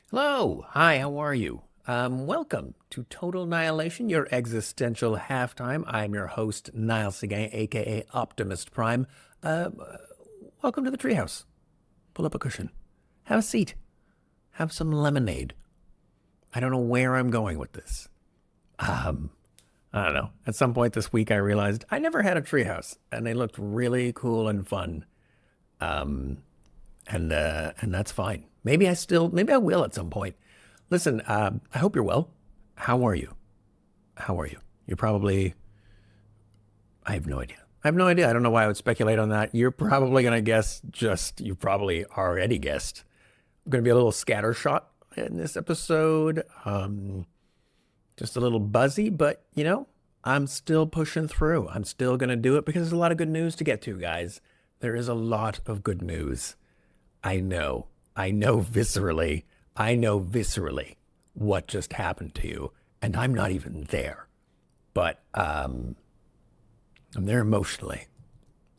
Hello. Hi, how are you? Welcome to Total Annihilation, your existential halftime. I'm your host, Niall Seguin, aka Optimus Prime. Uh, Welcome to the treehouse. Pull up a cushion. Have a seat. Have some lemonade. I don't know where I'm going with this. I don't know. At some point this week, I realized I never had a treehouse, and they looked really cool and fun. And that's fine. Maybe I will at some point. Listen, I hope you're well. How are you? How are you? You're probably. I have no idea. I have no idea. I don't know why I would speculate on that. You're probably gonna guess. You probably already guessed. I'm gonna be a little scattershot in this episode. Just a little buzzy, but I'm still pushing through. I'm still gonna do it because there's a lot of good news to get to, guys. There is a lot of good news. I know. I know viscerally what just happened to you, and I'm not even there. But I'm there emotionally.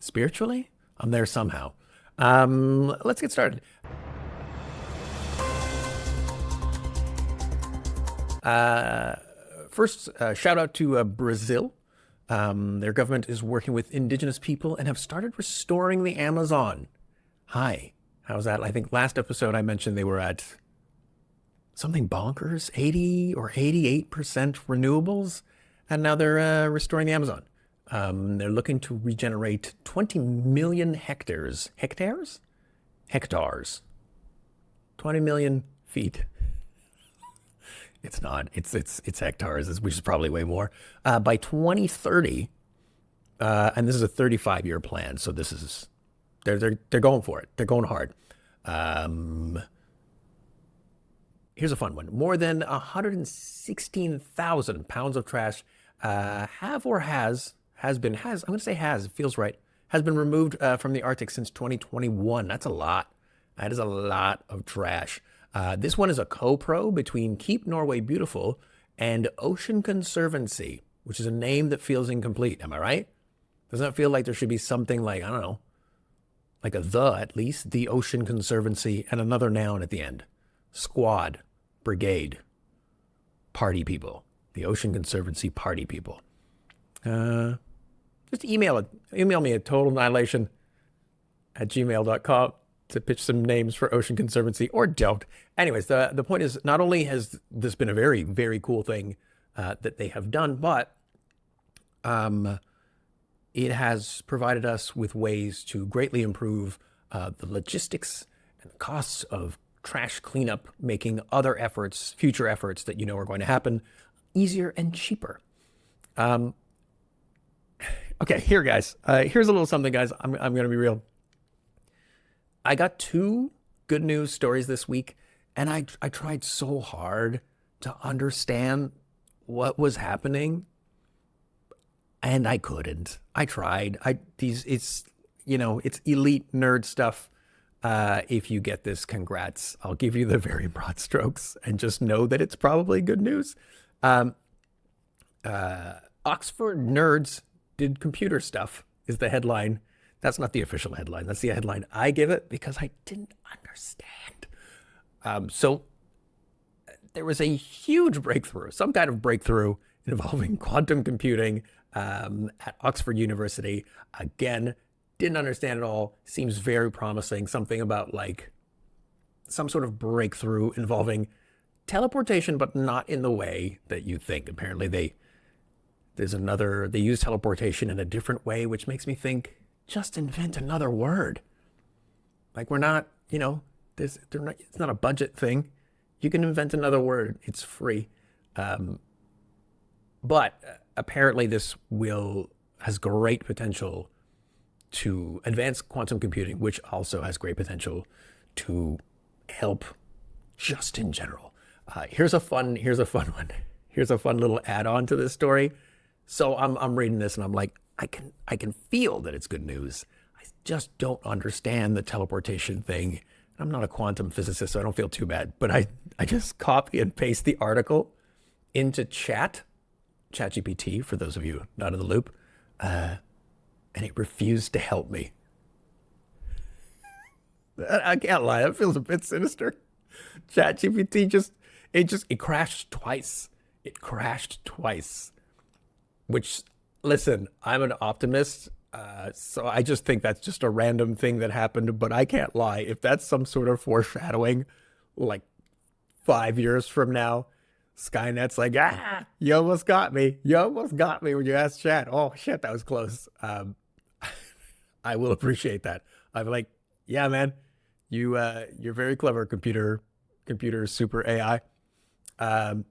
Spiritually, I'm there somehow. Let's get started. First, shout out to Brazil. Their government is working with indigenous people and have started restoring the Amazon. Hi. How's that? I think last episode I mentioned they were at something bonkers, 80 or 88% renewables, and now they're restoring the Amazon. They're looking to regenerate 20 million hectares. Hectares? Hectares. 20 million feet. It's not. It's hectares, which is probably way more. By 2030, and this is a 35-year plan, so this is they're going for it. They're going hard. Here's a fun one. More than 116,000 pounds of trash have or has been has I'm going to say has, it feels right, has been removed from the Arctic since 2021. That's a lot. That is a lot of trash. This one is a co-pro between Keep Norway Beautiful and Ocean Conservancy, which is a name that feels incomplete. Am I right? Doesn't it feel like there should be something like, I don't know, like at least, the Ocean Conservancy, and another noun at the end? Squad, brigade, party people. The Ocean Conservancy party people. Just email me at totalannihilation@gmail.com to pitch some names for Ocean Conservancy, or don't. Anyways, the point is, not only has this been a very, very cool thing that they have done, but it has provided us with ways to greatly improve the logistics and the costs of trash cleanup, making other efforts, future efforts that are going to happen, easier and cheaper. Okay, here, guys. Here's a little something, guys. I'm going to be real. I got two good news stories this week, and I tried so hard to understand what was happening, and I couldn't. I tried. It's elite nerd stuff. If you get this, congrats. I'll give you the very broad strokes and just know that it's probably good news. Oxford nerds did computer stuff is the headline. That's not the official headline. That's the headline I give it because I didn't understand. So there was a huge breakthrough, some kind of breakthrough involving quantum computing at Oxford University. Again, didn't understand it all. Seems very promising. Something about like some sort of breakthrough involving teleportation, but not in the way that you think. Apparently they use teleportation in a different way, which makes me think, just invent another word. Like, we're not, it's not a budget thing. You can invent another word. It's free. But apparently this has great potential to advance quantum computing, which also has great potential to help just in general. Here's a fun one. Here's a fun little add-on to this story. So I'm reading this and I'm like, I can feel that it's good news. I just don't understand the teleportation thing. I'm not a quantum physicist, so I don't feel too bad. But I just copy and paste the article into ChatGPT, for those of you not in the loop, and it refused to help me. I can't lie, that feels a bit sinister. ChatGPT it crashed twice. It crashed twice. Which, listen, I'm an optimist, so I just think that's just a random thing that happened. But I can't lie. If that's some sort of foreshadowing, like 5 years from now, Skynet's like, you almost got me. You almost got me when you asked Chat. Oh shit, that was close. I will appreciate that. I'm like, yeah, man, you're very clever, computer super AI. Um,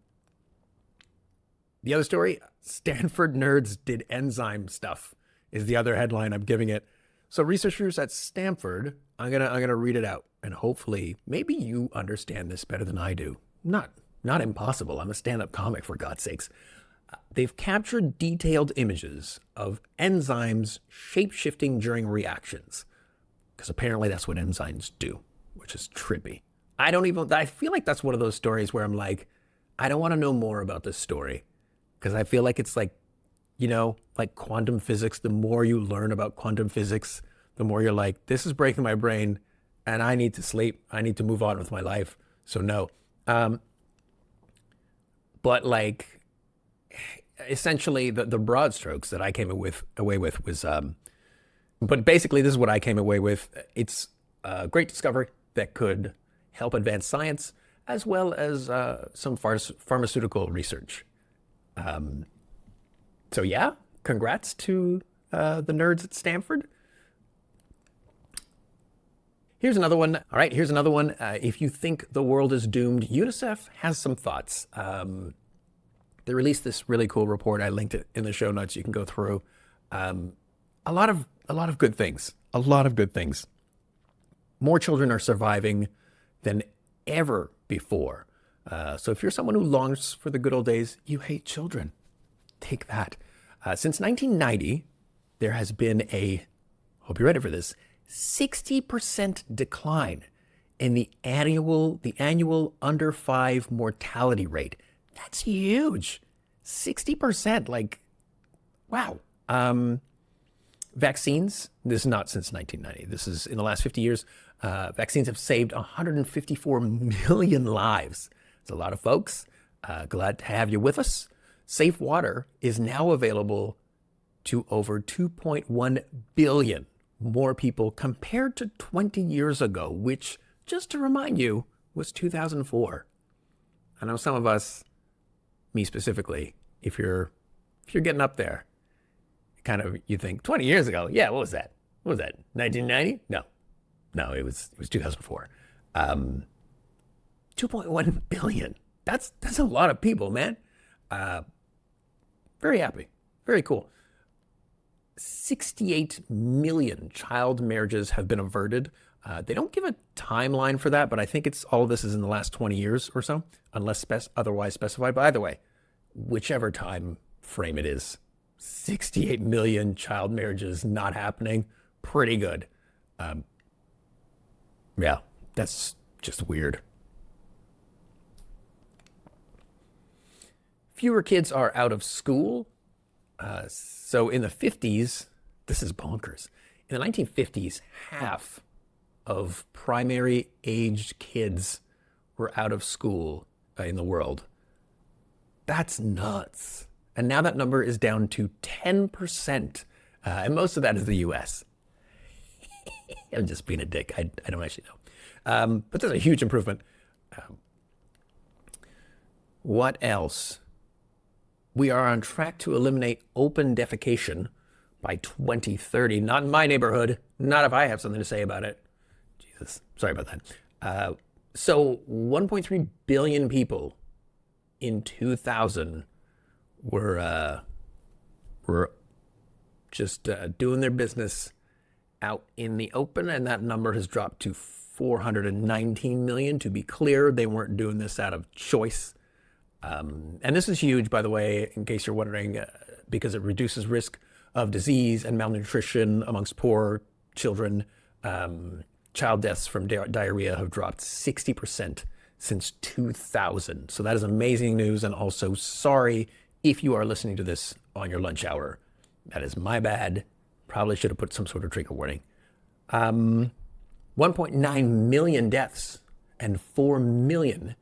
the other story, Stanford nerds did enzyme stuff, is the other headline I'm giving it. So researchers at Stanford, I'm gonna read it out, and hopefully, maybe you understand this better than I do. Not impossible. I'm a stand-up comic, for God's sakes. They've captured detailed images of enzymes shape-shifting during reactions, because apparently that's what enzymes do, which is trippy. I feel like that's one of those stories where I'm like, I don't want to know more about this story, because I feel like it's like, like quantum physics. The more you learn about quantum physics, the more you're like, this is breaking my brain and I need to sleep. I need to move on with my life. So no. But like, essentially the broad strokes that I came away with was, but basically this is what I came away with. It's a great discovery that could help advance science as well as some pharmaceutical research. So yeah, congrats to the nerds at Stanford. Here's another one. All right, here's another one. If you think the world is doomed, UNICEF has some thoughts. They released this really cool report. I linked it in the show notes. You can go through. A lot of good things. A lot of good things. More children are surviving than ever before. So if you're someone who longs for the good old days, you hate children. Take that. Since 1990, there has been hope you're ready for this, 60% decline in the annual under 5 mortality rate. That's huge. 60%, like, wow. Vaccines, this is not since 1990. This is in the last 50 years. Vaccines have saved 154 million lives. It's a lot of folks. Glad to have you with us. Safe water is now available to over 2.1 billion more people compared to 20 years ago, which, just to remind you, was 2004. I know some of us, me specifically, if you're getting up there, you think 20 years ago. Yeah, what was that? 1990? No, it was 2004. 2.1 billion. That's a lot of people, man. Very happy. Very cool. 68 million child marriages have been averted. They don't give a timeline for that, but I think all of this is in the last 20 years or so, unless otherwise specified. By the way, whichever time frame it is, 68 million child marriages not happening, pretty good. Yeah, that's just weird. Fewer kids are out of school. So in the 50s, this is bonkers. In the 1950s, half of primary aged kids were out of school in the world. That's nuts. And now that number is down to 10%. And most of that is the US. I'm just being a dick. I don't actually know. But that's a huge improvement. What else? We are on track to eliminate open defecation by 2030. Not in my neighborhood. Not if I have something to say about it. Jesus, sorry about that. So 1.3 billion people in 2000 were just doing their business out in the open, and that number has dropped to 419 million. To be clear, they weren't doing this out of choice. And this is huge, by the way, in case you're wondering, because it reduces risk of disease and malnutrition amongst poor children. Child deaths from diarrhea have dropped 60% since 2000. So that is amazing news. And also, sorry if you are listening to this on your lunch hour. That is my bad. Probably should have put some sort of trigger warning. 1.9 million deaths and 4 million,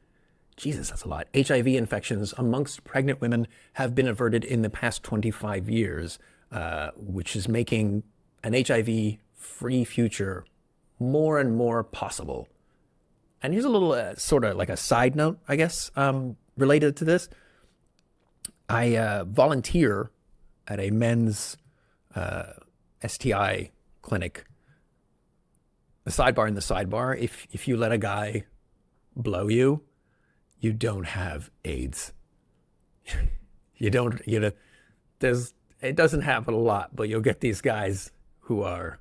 Jesus, that's a lot, HIV infections amongst pregnant women have been averted in the past 25 years, which is making an HIV-free future more and more possible. And here's a little sort of like a side note, I guess, related to this. I volunteer at a men's STI clinic. The sidebar in the sidebar, if you let a guy blow you, you don't have AIDS. You don't, it doesn't happen a lot, but you'll get these guys who are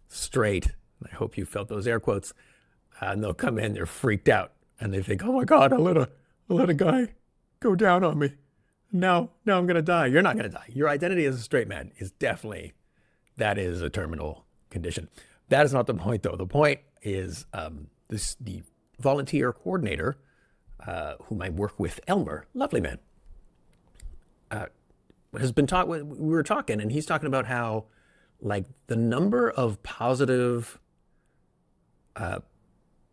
straight. I hope you felt those air quotes. And they'll come in, they're freaked out, and they think, oh my God, I let a guy go down on me. Now I'm gonna die. You're not gonna die. Your identity as a straight man is definitely, that is a terminal condition. That is not the point though. The point is the volunteer coordinator, whom I work with, Elmer, lovely man, has been we were talking, and he's talking about how like the number of positive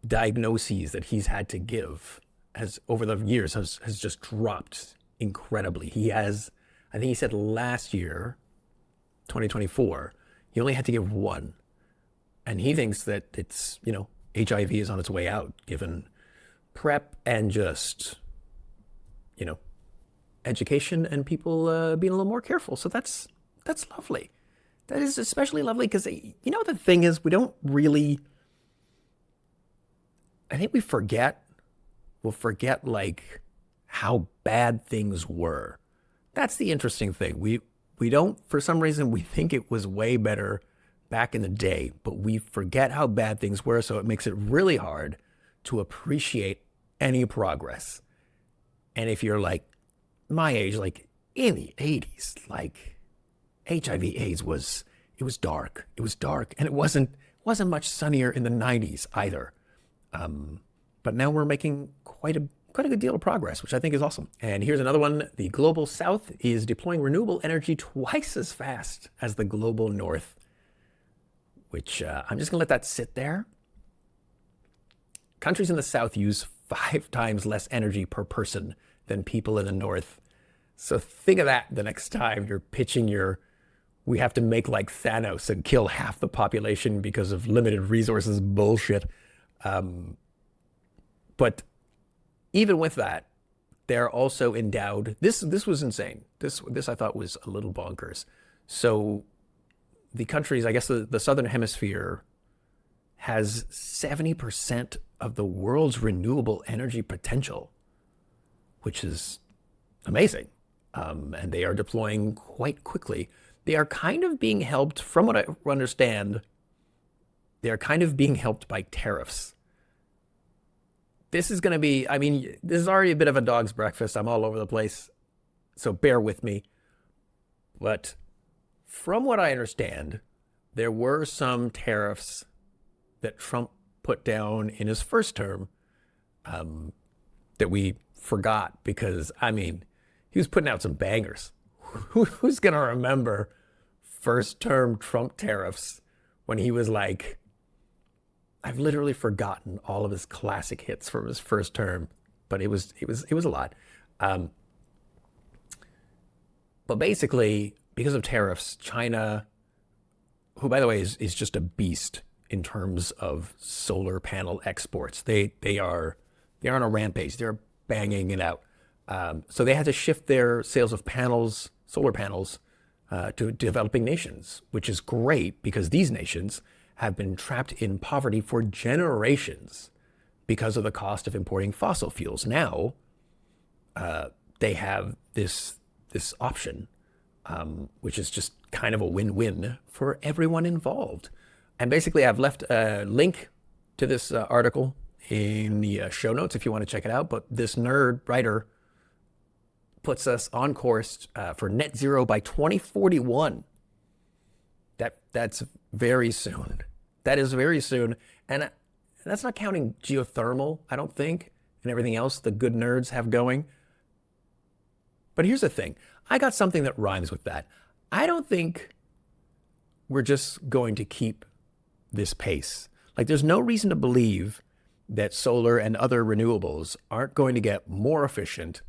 diagnoses that he's had to give has over the years has just dropped incredibly. He has, I think he said last year, 2024, he only had to give one. And he thinks that it's, HIV is on its way out, given PrEP and just, education and people being a little more careful. So that's lovely. That is especially lovely because, the thing is, we don't really, I think we'll forget like how bad things were. That's the interesting thing. We don't, for some reason, we think it was way better back in the day, but we forget how bad things were. So it makes it really hard to appreciate any progress. And if you're like my age, like in the 80s, like HIV AIDS was dark. It was dark, and it wasn't much sunnier in the 90s either. But now we're making quite a good deal of progress, which I think is awesome. And here's another one. The Global South is deploying renewable energy twice as fast as the Global North, which I'm just gonna let that sit there. Countries in the South use 5 times less energy per person than people in the North. So think of that the next time you're pitching we have to make like Thanos and kill half the population because of limited resources bullshit. But even with that, they're also endowed. This was insane. This I thought was a little bonkers. So the countries, I guess the Southern Hemisphere has 70% of the world's renewable energy potential, which is amazing. And they are deploying quite quickly. They are kind of being helped, from what I understand, they are kind of being helped by tariffs. This is going to be, this is already a bit of a dog's breakfast. I'm all over the place, so bear with me. But from what I understand, there were some tariffs that Trump put down in his first term that we forgot because, he was putting out some bangers. Who's going to remember first term Trump tariffs when he was like, I've literally forgotten all of his classic hits from his first term, but it was a lot. But basically, because of tariffs, China, who by the way is just a beast in terms of solar panel exports, they're on a rampage. They're banging it out. So they had to shift their sales of solar panels, to developing nations, which is great because these nations have been trapped in poverty for generations because of the cost of importing fossil fuels. Now, they have this option, which is just kind of a win-win for everyone involved. And basically, I've left a link to this article in the show notes if you want to check it out. But this nerd writer puts us on course for net zero by 2041. That's very soon. That is very soon. And that's not counting geothermal, I don't think, and everything else the good nerds have going. But here's the thing. I got something that rhymes with that. I don't think we're just going to keep this pace. Like, there's no reason to believe that solar and other renewables aren't going to get more efficient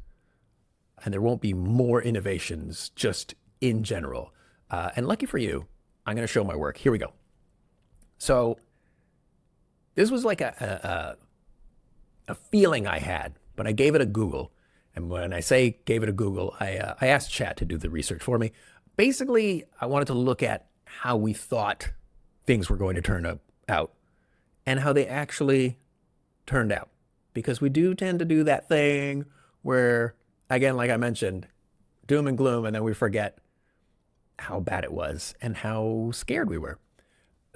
and there won't be more innovations just in general. And lucky for you, I'm going to show my work. Here we go. So this was like a feeling I had, but I gave it a Google. And when I say gave it a Google, I asked Chat to do the research for me. Basically, I wanted to look at how we thought things were going to turn out and how they actually turned out. Because we do tend to do that thing where, again, like I mentioned, doom and gloom, and then we forget how bad it was and how scared we were.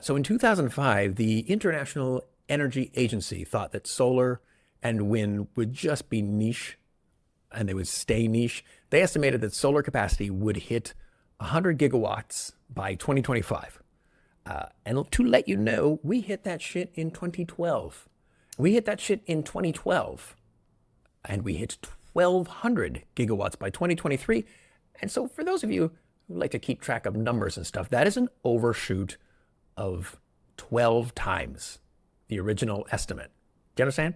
So in 2005, the International Energy Agency thought that solar and wind would just be niche and they would stay niche. They estimated that solar capacity would hit 100 gigawatts by 2025. And to let you know, we hit that shit in 2012. We hit that shit in 2012. And we hit 1,200 gigawatts by 2023. And so for those of you who like to keep track of numbers and stuff, that is an overshoot of 12 times the original estimate. Do you understand?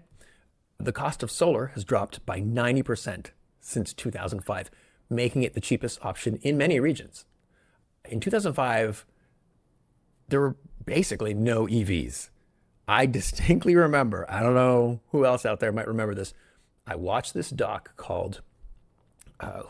The cost of solar has dropped by 90% since 2005, making it the cheapest option in many regions. In 2005, there were basically no EVs. I distinctly remember, I don't know who else out there might remember this, I watched this doc called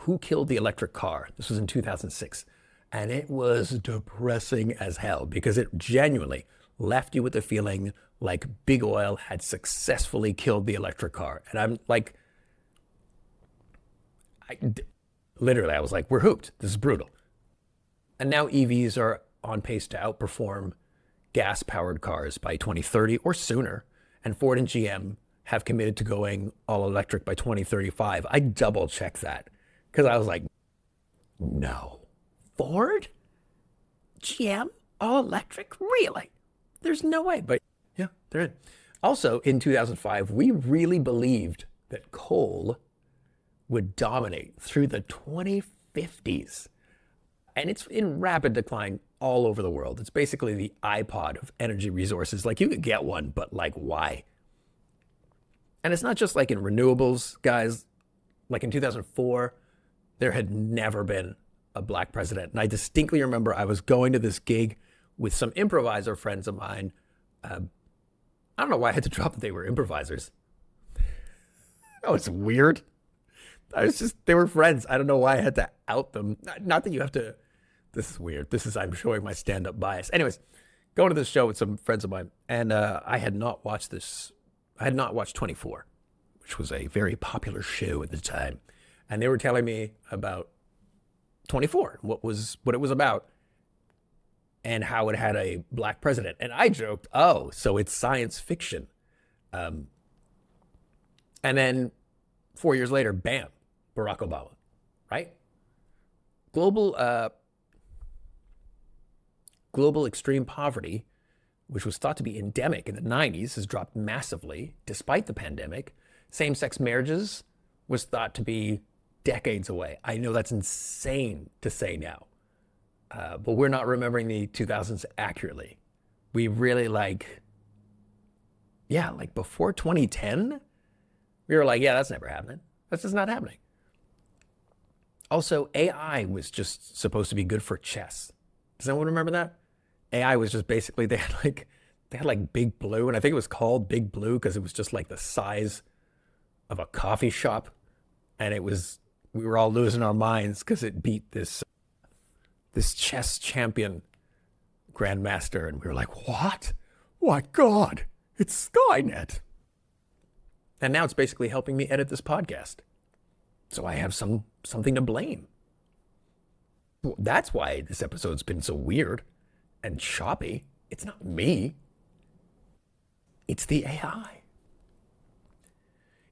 Who Killed the Electric Car? This was in 2006. And it was depressing as hell because it genuinely left you with the feeling like big oil had successfully killed the electric car. And I'm like, I was like, we're hooped. This is brutal. And now EVs are on pace to outperform gas-powered cars by 2030 or sooner. And Ford and GM have committed to going all electric by 2035. I double-checked that because I was like, no. Ford? GM? All electric? Really? There's no way. But yeah, they're in. Also, in 2005, we really believed that coal would dominate through the 2050s. And it's in rapid decline all over the world. It's basically the iPod of energy resources. Like, you could get one, but like, why? And it's not just like in renewables, guys. Like in 2004, there had never been a black president. And I distinctly remember I was going to this gig with some improviser friends of mine. I don't know why I had to drop that they were improvisers. Oh, it's weird. They were friends. I don't know why I had to out them. Not that you have to, this is weird. I'm showing my stand-up bias. Anyways, going to this show with some friends of mine, and I had not watched 24, which was a very popular show at the time. And they were telling me about 24, what it was about, and how it had a black president. And I joked, oh, so it's science fiction. And then 4 years later, bam, Barack Obama, right? Global extreme poverty, which was thought to be endemic in the 90s, has dropped massively despite the pandemic. Same-sex marriages was thought to be decades away. I know that's insane to say now, but we're not remembering the 2000s accurately. We really like before 2010, we were like, yeah, that's never happening. That's just not happening. Also, AI was just supposed to be good for chess. Does anyone remember that? AI was just basically, they had like Big Blue, and I think it was called Big Blue because it was just like the size of a coffee shop. And we were all losing our minds because it beat this chess champion grandmaster. And we were like, what? My God, it's Skynet. And now it's basically helping me edit this podcast. So I have something to blame. Well, that's why this episode's been so weird and choppy. It's not me. It's the AI.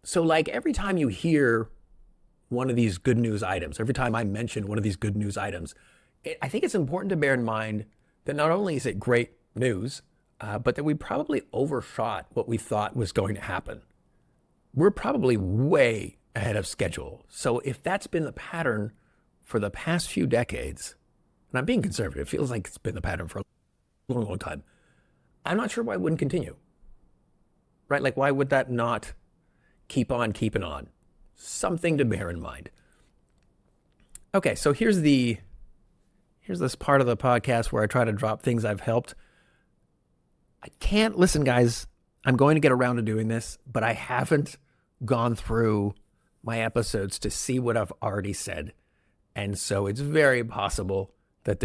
So like every time you hear one of these good news items, every time I mention one of these good news items, I think it's important to bear in mind that not only is it great news, but that we probably overshot what we thought was going to happen. We're probably way ahead of schedule. So if that's been the pattern for the past few decades, and I'm being conservative, it feels like it's been the pattern for a long, long time, I'm not sure why it wouldn't continue. right? Like, why would that not keep on keeping on? Something to bear in mind. Okay, so here's this part of the podcast where I try to drop things I've helped. I can't listen, guys. I'm going to get around to doing this, but I haven't gone through my episodes to see what I've already said. And so it's very possible that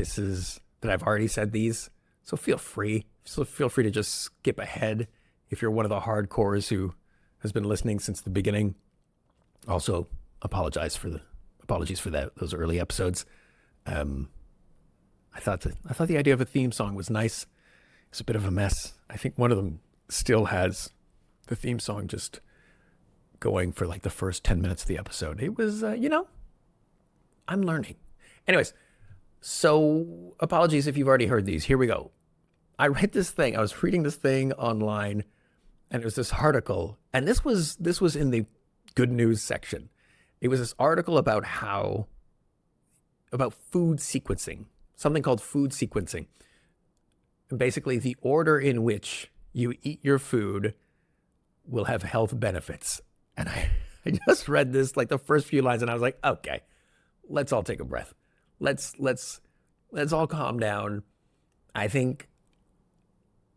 I've already said these. So feel free to just skip ahead if you're one of the hardcores who has been listening since the beginning. Also, apologies for those early episodes. I thought the idea of a theme song was nice. It's a bit of a mess. I think one of them still has the theme song just going for like the first 10 minutes of the episode. It was, I'm learning. Anyways, so apologies if you've already heard these. Here we go. I was reading this thing online, and it was this article, and this was in the good news section. It was this article about food sequencing, something called food sequencing. Basically, the order in which you eat your food will have health benefits. And I just read this, like the first few lines, and I was like, okay, let's all take a breath. Let's all calm down. I think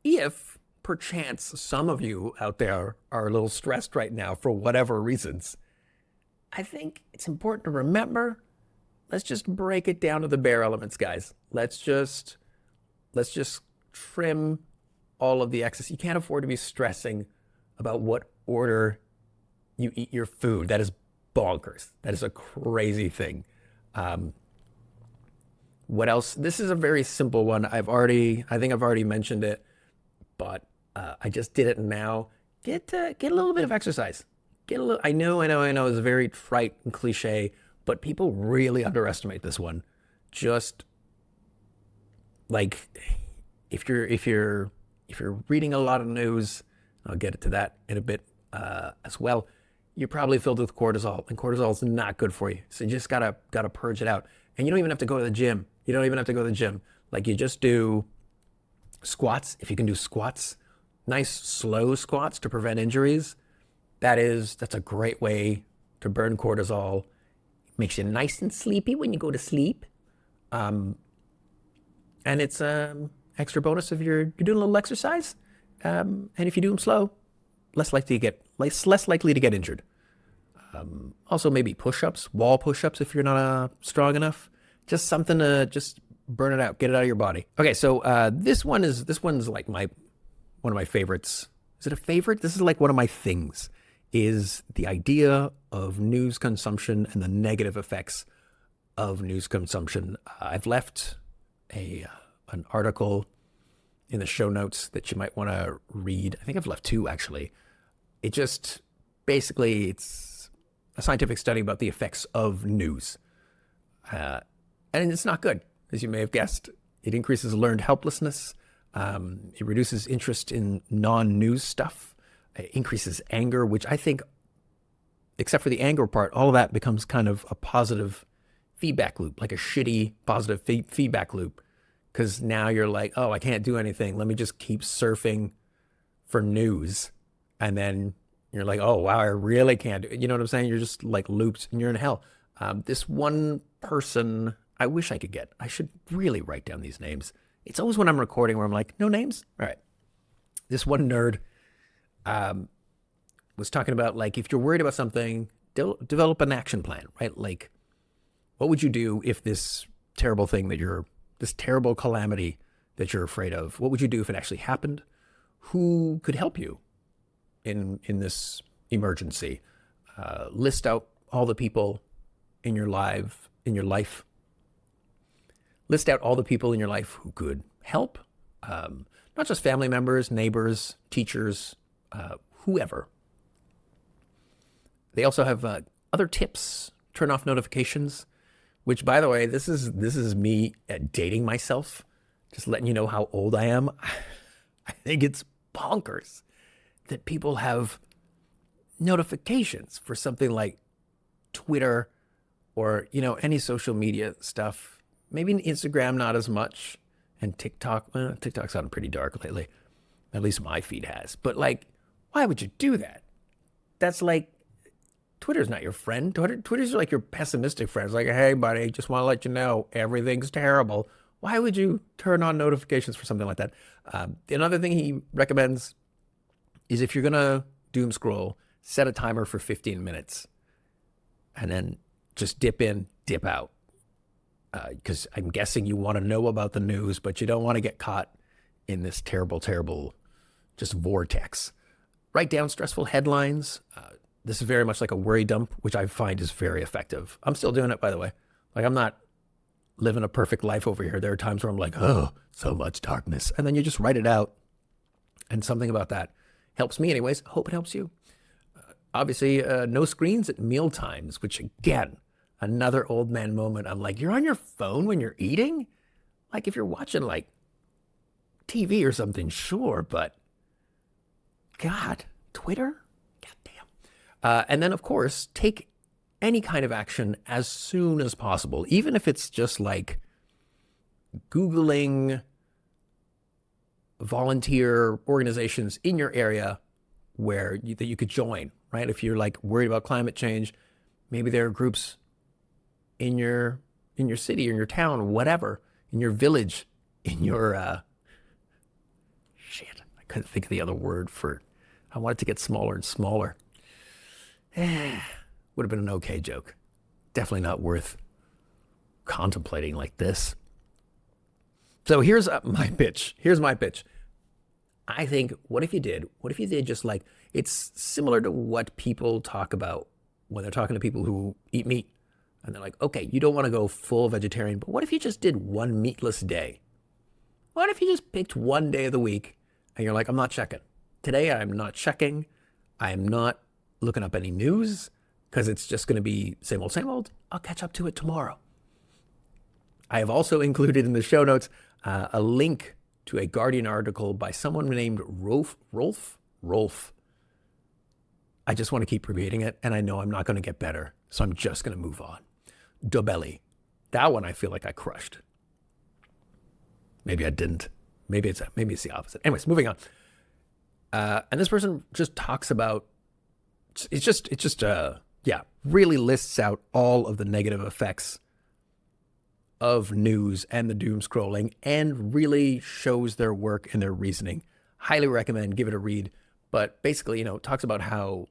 if perchance some of you out there are a little stressed right now for whatever reasons, I think it's important to remember, let's just break it down to the bare elements, guys. Let's just trim all of the excess. You can't afford to be stressing about what order you eat your food. That is bonkers. That is a crazy thing. What else? This is a very simple one. I think I've already mentioned it, but I just did it now. Get a little bit of exercise. I know. It's very trite and cliche, but people really underestimate this one. Just like if you're reading a lot of news, I'll get to that in a bit as well. You're probably filled with cortisol, and cortisol is not good for you. So you just gotta purge it out. And you don't even have to go to the gym. Like, you just do squats. If you can do squats, nice slow squats to prevent injuries, that's a great way to burn cortisol. Makes you nice and sleepy when you go to sleep. And it's extra bonus if you're doing a little exercise. And if you do them slow, less likely to get injured. Also, maybe push-ups, wall push-ups if you're not strong enough. Just something to just burn it out, get it out of your body. Okay, so this one's like one of my favorites. Is it a favorite? This is like one of my things. Is the idea of news consumption and the negative effects of news consumption. I've left an article in the show notes that you might want to read. I think I've left two, actually. It just basically, it's a scientific study about the effects of news. And it's not good, as you may have guessed. It increases learned helplessness. It reduces interest in non-news stuff. It increases anger, which I think, except for the anger part, all of that becomes kind of a positive feedback loop, like a shitty positive feedback loop. Because now you're like, oh, I can't do anything. Let me just keep surfing for news. And then you're like, oh, wow, I really can't do it. You know what I'm saying? You're just like looped and you're in hell. This one person, I should really write down these names. It's always when I'm recording where I'm like, no names? All right. This one nerd was talking about, like, if you're worried about something, develop an action plan, right? Like, what would you do if this terrible calamity that you're afraid of, what would you do if it actually happened? Who could help you in this emergency? List out all the people in your life. List out all the people in your life who could help. Not just family members, neighbors, teachers, whoever. They also have other tips. Turn off notifications, which, by the way, this is me dating myself, just letting you know how old I am. I think it's bonkers that people have notifications for something like Twitter or, any social media stuff. Maybe Instagram, not as much. And TikTok, TikTok's gotten pretty dark lately. At least my feed has. But, like, Why would you do that? That's like, Twitter's not your friend. Twitter's like your pessimistic friend. It's like, hey, buddy, just want to let you know everything's terrible. Why would you turn on notifications for something like that? Another thing he recommends is if you're going to doom scroll, set a timer for 15 minutes and then just dip in, dip out. Because I'm guessing you want to know about the news, but you don't want to get caught in this terrible, terrible just vortex. Write down stressful headlines. This is very much like a worry dump, which I find is very effective. I'm still doing it, by the way. Like, I'm not living a perfect life over here. There are times where I'm like, oh, so much darkness. And then you just write it out. And something about that helps me anyways. Hope it helps you. Obviously, no screens at meal times, which again, another old man moment. I'm like, you're on your phone when you're eating? Like, if you're watching like TV or something, sure, but God, Twitter? Goddamn. And then, of course, take any kind of action as soon as possible, even if it's just like Googling volunteer organizations in your area that you could join, right? If you're like worried about climate change, maybe there are groups in your city, in your town, whatever, in your village, in your I couldn't think of the other word for. I want it to get smaller and smaller. Would have been an okay joke. Definitely not worth contemplating like this. So here's my pitch. I think, what if you did just like, it's similar to what people talk about when they're talking to people who eat meat. And they're like, okay, you don't want to go full vegetarian, but what if you just did one meatless day? What if you just picked one day of the week and you're like, I'm not checking. Today, I'm not checking. I am not looking up any news because it's just going to be same old, same old. I'll catch up to it tomorrow. I have also included in the show notes a link to a Guardian article by someone named Rolf. I just want to keep repeating it, and I know I'm not going to get better, so I'm just going to move on. Dobelli. That one I feel like I crushed. Maybe I didn't. Maybe it's the opposite. Anyways, moving on. And this person just talks about, really lists out all of the negative effects of news and the doom scrolling and really shows their work and their reasoning. Highly recommend, give it a read. But basically, talks about how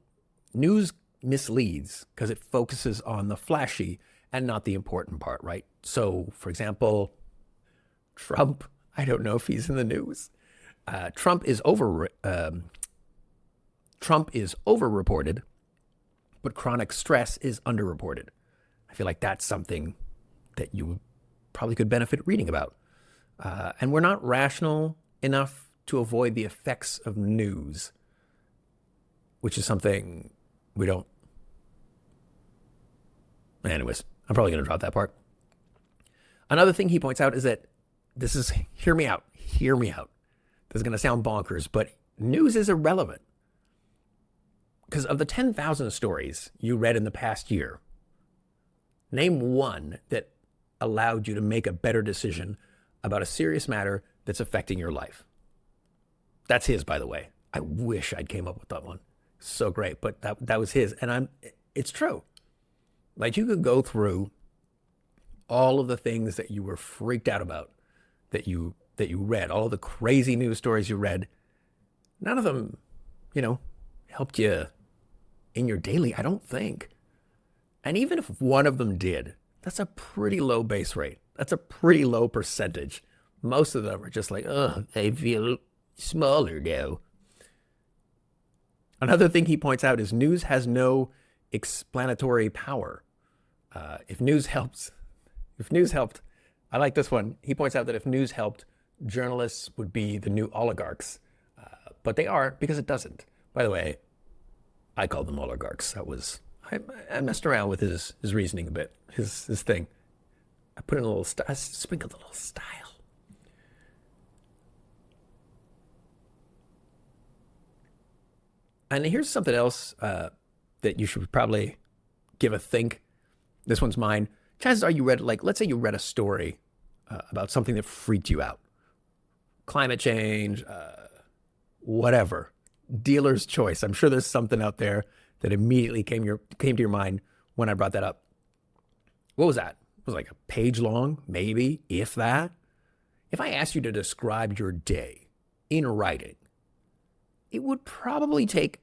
news misleads because it focuses on the flashy and not the important part, right? So, for example, Trump, I don't know if he's in the news. Trump is overreported, but chronic stress is underreported. I feel like that's something that you probably could benefit reading about. And we're not rational enough to avoid the effects of news, which is something we don't. Anyways, I'm probably going to drop that part. Another thing he points out is that hear me out. This is going to sound bonkers, but news is irrelevant. Because of the 10,000 stories you read in the past year, name one that allowed you to make a better decision about a serious matter that's affecting your life. That's his, by the way. I wish I'd came up with that one. So great, but that was his. And it's true. Like, you could go through all of the things that you were freaked out about, that you read, all of the crazy news stories you read. None of them, helped you in your daily, I don't think. And even if one of them did, that's a pretty low base rate. That's a pretty low percentage. Most of them are just like, I feel smaller now. Another thing he points out is news has no explanatory power. If news helped, I like this one. He points out that if news helped, journalists would be the new oligarchs. But they are, because it doesn't. By the way, I called them oligarchs. I messed around with his reasoning a bit, his thing. I put in I sprinkled a little style. And here's something else that you should probably give a think. This one's mine. Chances are you read, let's say you read a story about something that freaked you out. Climate change, whatever. dealer's choice. I'm sure there's something out there that immediately came to your mind when I brought that up. What was that? It was like a page long, maybe, if that. If I asked you to describe your day in writing, it would probably take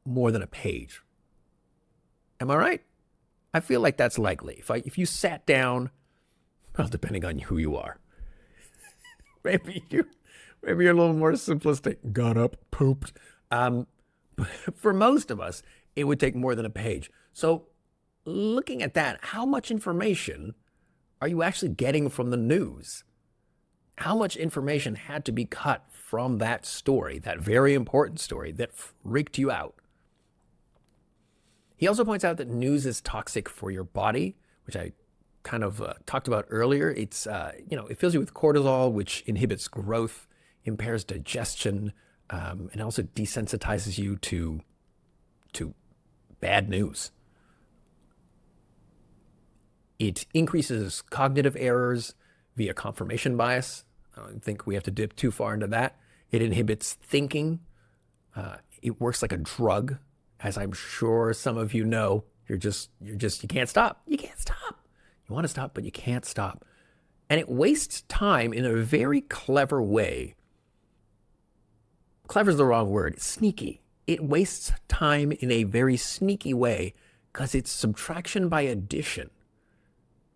more than a page. Am I right? I feel like that's likely. If you sat down, well, depending on who you are, maybe you're a little more simplistic. Got up, pooped. But for most of us, it would take more than a page. So looking at that, how much information are you actually getting from the news? How much information had to be cut from that story, that very important story that freaked you out? He also points out that news is toxic for your body, which I kind of talked about earlier. It's, it fills you with cortisol, which inhibits growth, impairs digestion, and also desensitizes you to bad news. It increases cognitive errors via confirmation bias. I don't think we have to dip too far into that. It inhibits thinking. It works like a drug, as I'm sure some of you know. You can't stop. You can't stop. You want to stop, but you can't stop. And it wastes time in a very clever way. Clever is the wrong word. It's sneaky. It wastes time in a very sneaky way because it's subtraction by addition,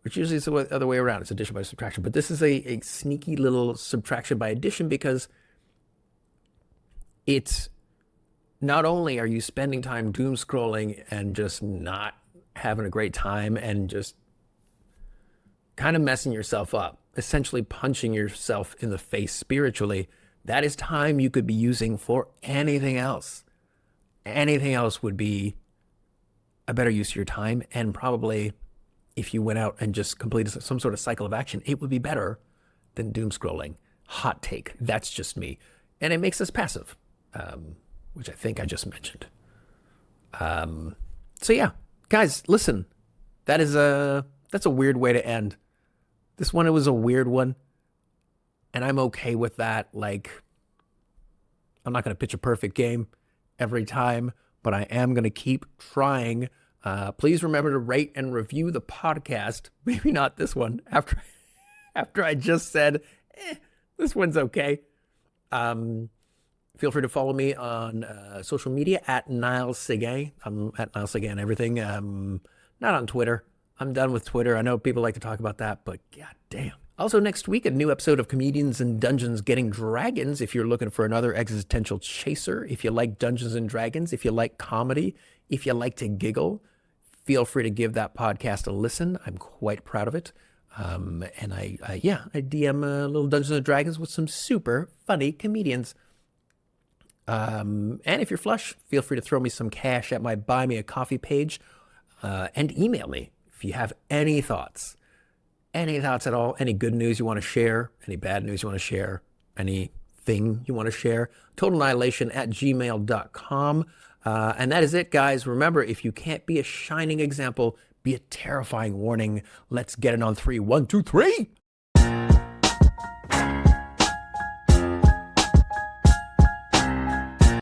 which usually is the other way around. It's addition by subtraction. But this is a sneaky little subtraction by addition because it's not only are you spending time doom scrolling and just not having a great time and just kind of messing yourself up, essentially punching yourself in the face spiritually, that is time you could be using for anything else. Anything else would be a better use of your time, and probably if you went out and just completed some sort of cycle of action, it would be better than doom scrolling. Hot take. That's just me. And it makes us passive, which I think I just mentioned. So yeah, guys, listen, that's a weird way to end. This one, it was a weird one, and I'm okay with that. Like, I'm not going to pitch a perfect game every time, but I am going to keep trying. Please remember to rate and review the podcast. Maybe not this one after I just said, this one's okay. Feel free to follow me on social media at Nile Seguin. I'm at Nile Seguin on everything. Not on Twitter. I'm done with Twitter. I know people like to talk about that, but god damn. Also next week, a new episode of Comedians and Dungeons Getting Dragons. If you're looking for another existential chaser, if you like Dungeons and Dragons, if you like comedy, if you like to giggle, feel free to give that podcast a listen. I'm quite proud of it. And I DM little Dungeons and Dragons with some super funny comedians. And if you're flush, feel free to throw me some cash at my Buy Me a Coffee page, and email me if you have any thoughts at all, any good news you want to share, any bad news you want to share, anything you want to share, totalnihilation@gmail.com. And that is it, guys. Remember, if you can't be a shining example, be a terrifying warning. Let's get it on 3. 1, 2, 3.